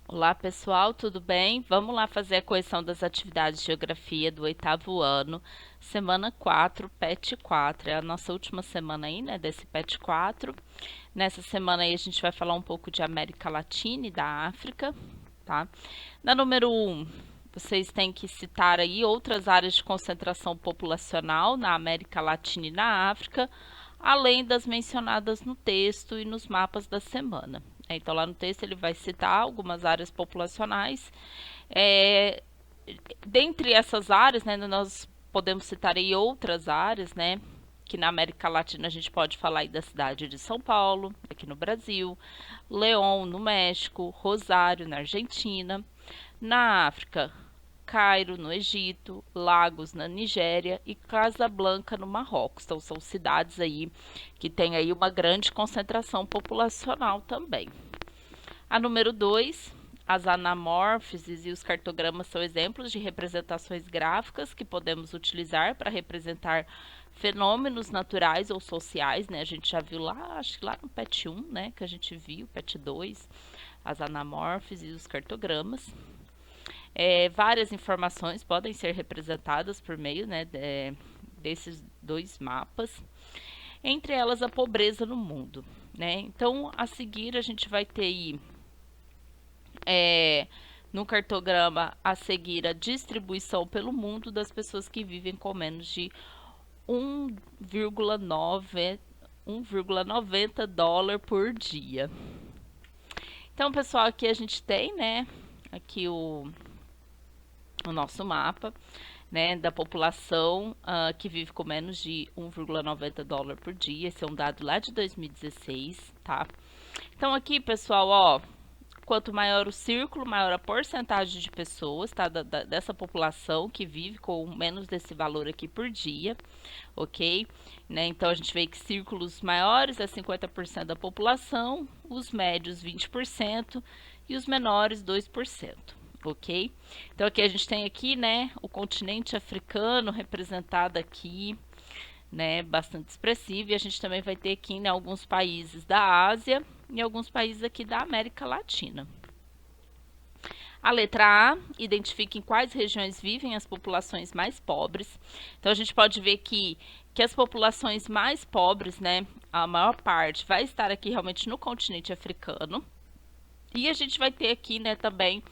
Olá pessoal, tudo bem? Vamos lá fazer a correção das atividades de geografia do oitavo ano, semana 4, PET 4. É a nossa última semana aí, né, desse PET 4. Nessa semana aí a gente vai falar um pouco de América Latina e da África, tá? Na número 1, vocês têm que citar aí outras áreas de concentração populacional na América Latina e na África, além das mencionadas no texto e nos mapas da semana. Então, lá no texto ele vai citar algumas áreas populacionais. É, Dentre essas áreas, né, nós podemos citar aí outras áreas, né, que na América Latina a gente pode falar aí da cidade de São Paulo, aqui no Brasil, León, no México, Rosário, na Argentina, na África, Cairo, no Egito, Lagos, na Nigéria e Casablanca, no Marrocos. Então, são cidades aí que têm aí uma grande concentração populacional também. A número 2, as anamórfises e os cartogramas são exemplos de representações gráficas que podemos utilizar para representar fenômenos naturais ou sociais, né? A gente já viu lá, acho que lá no PET 1, né, que a gente viu, PET 2, as anamórfises e os cartogramas. Várias informações podem ser representadas por meio, né, desses dois mapas, entre elas a pobreza no mundo, né? Então, a seguir a gente vai ter aí no cartograma a seguir a distribuição pelo mundo das pessoas que vivem com menos de 1,90 dólar por dia. Então, pessoal, aqui a gente tem, né, aqui o nosso mapa, né, da população que vive com menos de 1,90 dólar por dia. Esse é um dado lá de 2016, tá? Então aqui, pessoal, ó, quanto maior o círculo, maior a porcentagem de pessoas, tá, dessa população que vive com menos desse valor aqui por dia, ok? Né? Então a gente vê que círculos maiores é 50% da população, os médios 20% e os menores 2%. Ok? Então aqui a gente tem aqui, né, o continente africano representado aqui, né, bastante expressivo, e a gente também vai ter aqui, né, alguns países da Ásia e alguns países aqui da América Latina. A letra A identifica em quais regiões vivem as populações mais pobres. Então a gente pode ver que as populações mais pobres, né, a maior parte vai estar aqui realmente no continente africano. E a gente vai ter aqui, né, também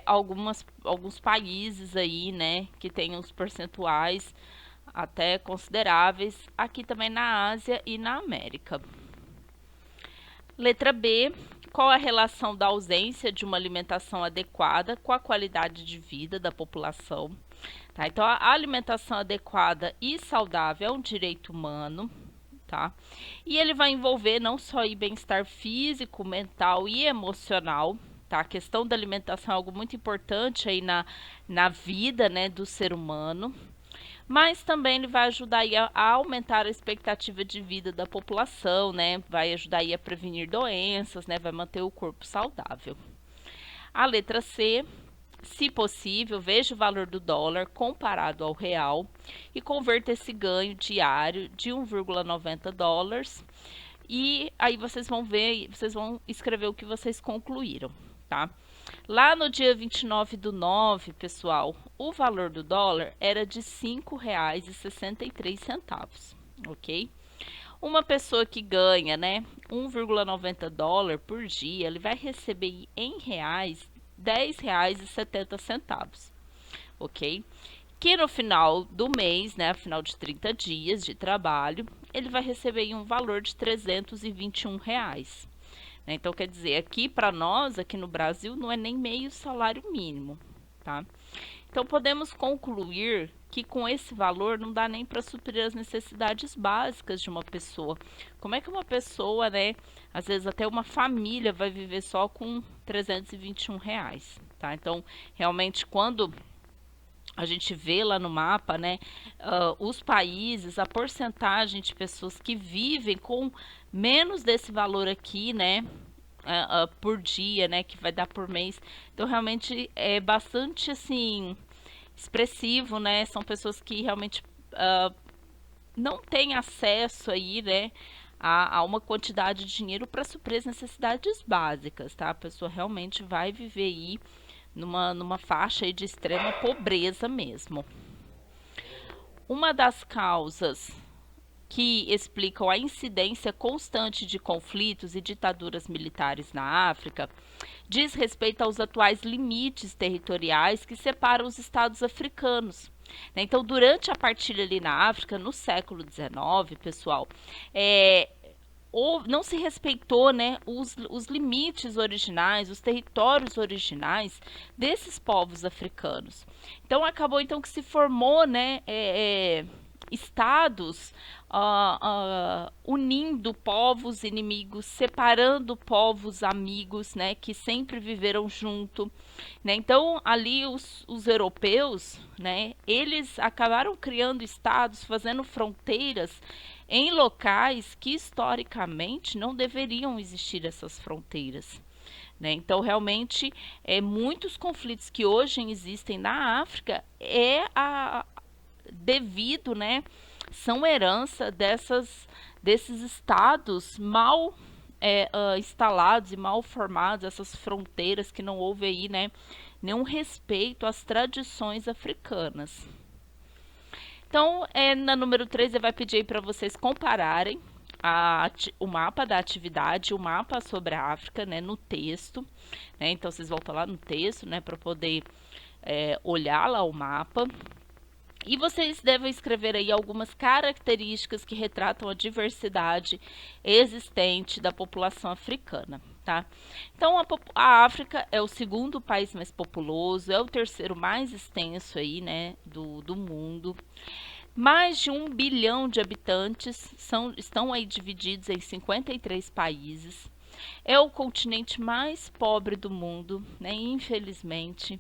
alguns países aí, né, que tem uns percentuais até consideráveis aqui também na Ásia e na América. Letra B, qual a relação da ausência de uma alimentação adequada com a qualidade de vida da população? Tá, então, a alimentação adequada e saudável é um direito humano, tá? E ele vai envolver não só o bem-estar físico, mental e emocional, tá? A questão da alimentação é algo muito importante aí na vida, né, do ser humano, mas também ele vai ajudar aí a aumentar a expectativa de vida da população, né? Vai ajudar aí a prevenir doenças, né? Vai manter o corpo saudável. A letra C, se possível, veja o valor do dólar comparado ao real e converta esse ganho diário de 1,90 dólares. E aí vocês vão ver, vocês vão escrever o que vocês concluíram, tá? Lá no dia 29/9, pessoal, o valor do dólar era de R$ 5,63, ok? Uma pessoa que ganha, né, 1,90 dólar por dia, ele vai receber em reais R$ 10,70, ok? Que no final do mês, né, final de 30 dias de trabalho, ele vai receber um valor de R$ 321. Então, quer dizer, aqui para nós, aqui no Brasil, não é nem meio salário mínimo, tá? Então, podemos concluir que com esse valor não dá nem para suprir as necessidades básicas de uma pessoa. Como é que uma pessoa, né, às vezes até uma família vai viver só com R$ 321, tá? Então, realmente, quando a gente vê lá no mapa, né, os países, a porcentagem de pessoas que vivem com menos desse valor aqui, né, por dia, né, que vai dar por mês. Então, realmente é bastante, assim, expressivo, né, são pessoas que realmente não têm acesso aí, né, a uma quantidade de dinheiro para suprir as necessidades básicas, tá? A pessoa realmente vai viver aí numa faixa aí de extrema pobreza mesmo. Uma das causas que explicam a incidência constante de conflitos e ditaduras militares na África diz respeito aos atuais limites territoriais que separam os estados africanos. Então, durante a partilha ali na África, no século XIX, pessoal, não se respeitou, né, os limites originais, os territórios originais desses povos africanos. Então acabou então que se formou, né, estados unindo povos inimigos, separando povos amigos, né, que sempre viveram junto, né? Então ali os europeus, né, eles acabaram criando estados, fazendo fronteiras em locais que historicamente não deveriam existir essas fronteiras. Né? Então, realmente, muitos conflitos que hoje existem na África devido, né, são herança desses estados mal instalados e mal formados, essas fronteiras que não houve aí, né, nenhum respeito às tradições africanas. Então, na número 3, ele vai pedir para vocês compararem o mapa da atividade, o mapa sobre a África, né, no texto. Né? Então, vocês voltam lá no texto, né, para poder olhar lá o mapa. E vocês devem escrever aí algumas características que retratam a diversidade existente da população africana. Tá? Então, a África é o segundo país mais populoso, é o terceiro mais extenso aí, né, do mundo. Mais de 1 bilhão de habitantes estão aí divididos em 53 países. É o continente mais pobre do mundo, né, infelizmente.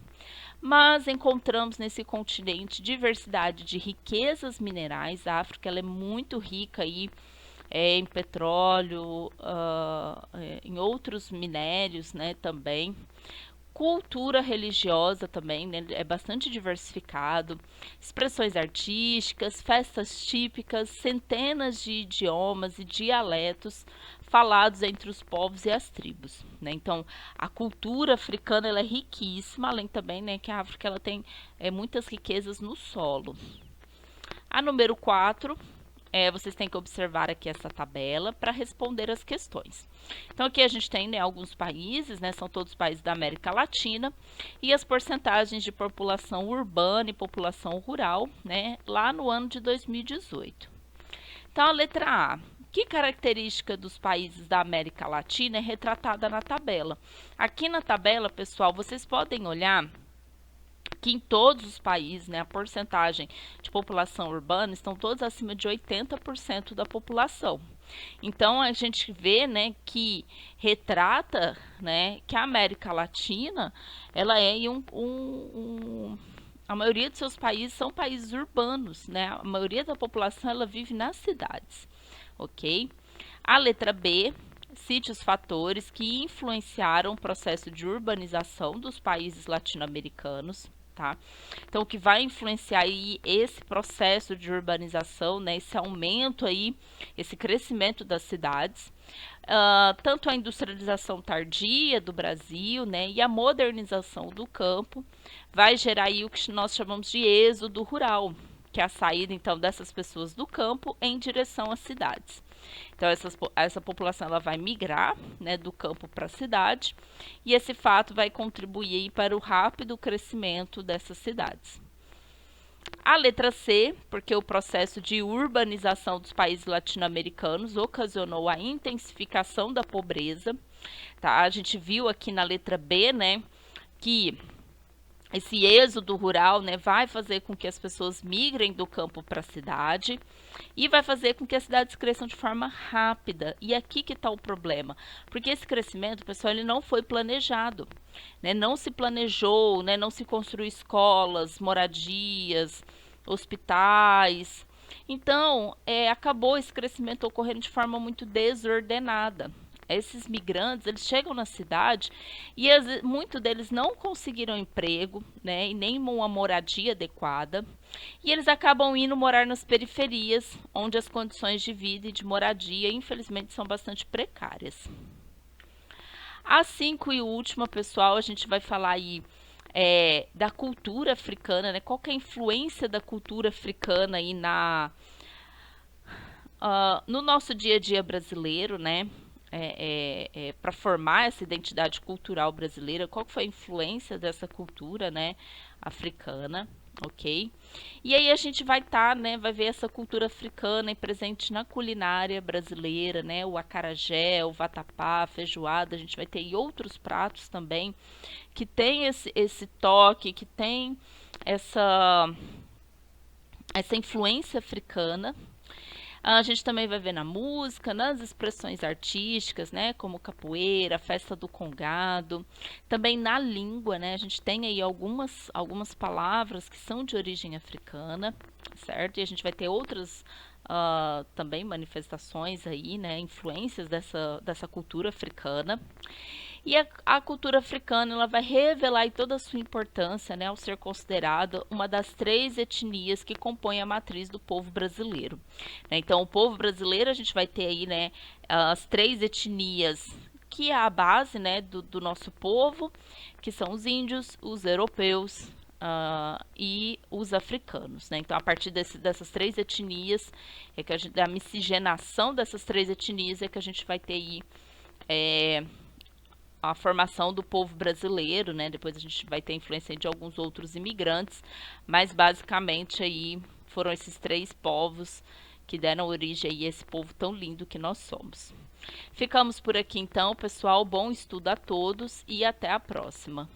Mas encontramos nesse continente diversidade de riquezas minerais. A África ela é muito rica aí, em petróleo, em outros minérios, né, também. Cultura religiosa também, né, é bastante diversificado. Expressões artísticas, festas típicas, centenas de idiomas e dialetos falados entre os povos e as tribos. Né? Então, a cultura africana ela é riquíssima, além também, né, que a África ela tem muitas riquezas no solo. A número 4, vocês têm que observar aqui essa tabela para responder as questões. Então, aqui a gente tem, né, alguns países, né, são todos países da América Latina, e as porcentagens de população urbana e população rural, né, lá no ano de 2018. Então, a letra A. Que característica dos países da América Latina é retratada na tabela? Aqui na tabela, pessoal, vocês podem olhar que em todos os países, né, a porcentagem de população urbana estão todos acima de 80% da população. Então, a gente vê, né, que retrata, né, que a América Latina, ela é a maioria de seus países são países urbanos, né? A maioria da população, ela vive nas cidades, ok? A letra B, cite os fatores que influenciaram o processo de urbanização dos países latino-americanos. Tá? Então, o que vai influenciar aí esse processo de urbanização, né, esse aumento aí, esse crescimento das cidades, tanto a industrialização tardia do Brasil, né, e a modernização do campo, vai gerar aí o que nós chamamos de êxodo rural, que é a saída, então, dessas pessoas do campo em direção às cidades. Então, essa população ela vai migrar, né, do campo para a cidade, e esse fato vai contribuir para o rápido crescimento dessas cidades. A letra C, porque o processo de urbanização dos países latino-americanos ocasionou a intensificação da pobreza. Tá? A gente viu aqui na letra B, né, que esse êxodo rural, né, vai fazer com que as pessoas migrem do campo para a cidade e vai fazer com que as cidades cresçam de forma rápida. E aqui que está o problema, porque esse crescimento, pessoal, ele não foi planejado, né, não se planejou, né, não se construiu escolas, moradias, hospitais. Então, acabou esse crescimento ocorrendo de forma muito desordenada. Esses migrantes, eles chegam na cidade e muitos deles não conseguiram emprego, né, e nem uma moradia adequada. E eles acabam indo morar nas periferias, onde as condições de vida e de moradia, infelizmente, são bastante precárias. A cinco e última, pessoal, a gente vai falar aí da cultura africana, né? Qual que é a influência da cultura africana aí no nosso dia a dia brasileiro, né? Para formar essa identidade cultural brasileira, qual que foi a influência dessa cultura, né, africana, ok? E aí a gente vai estar, né, vai ver essa cultura africana presente na culinária brasileira, né, o acarajé, o vatapá, a feijoada, a gente vai ter outros pratos também que tem esse toque, que tem essa, essa influência africana. A gente também vai ver na música, nas expressões artísticas, né, como capoeira, festa do Congado, também na língua, né, a gente tem aí algumas palavras que são de origem africana, certo? E a gente vai ter outras também manifestações aí, né, influências dessa cultura africana. E a cultura africana ela vai revelar aí toda a sua importância, né, ao ser considerada uma das 3 etnias que compõem a matriz do povo brasileiro. Então, o povo brasileiro, a gente vai ter aí, né, as 3 etnias que é a base, né, do nosso povo, que são os índios, os europeus e os africanos, né? Então, a partir dessas 3 etnias, da miscigenação dessas 3 etnias, é que a gente vai ter aí a formação do povo brasileiro, né? Depois a gente vai ter influência de alguns outros imigrantes, mas basicamente aí foram esses 3 povos que deram origem a esse povo tão lindo que nós somos. Ficamos por aqui então, pessoal. Bom estudo a todos e até a próxima.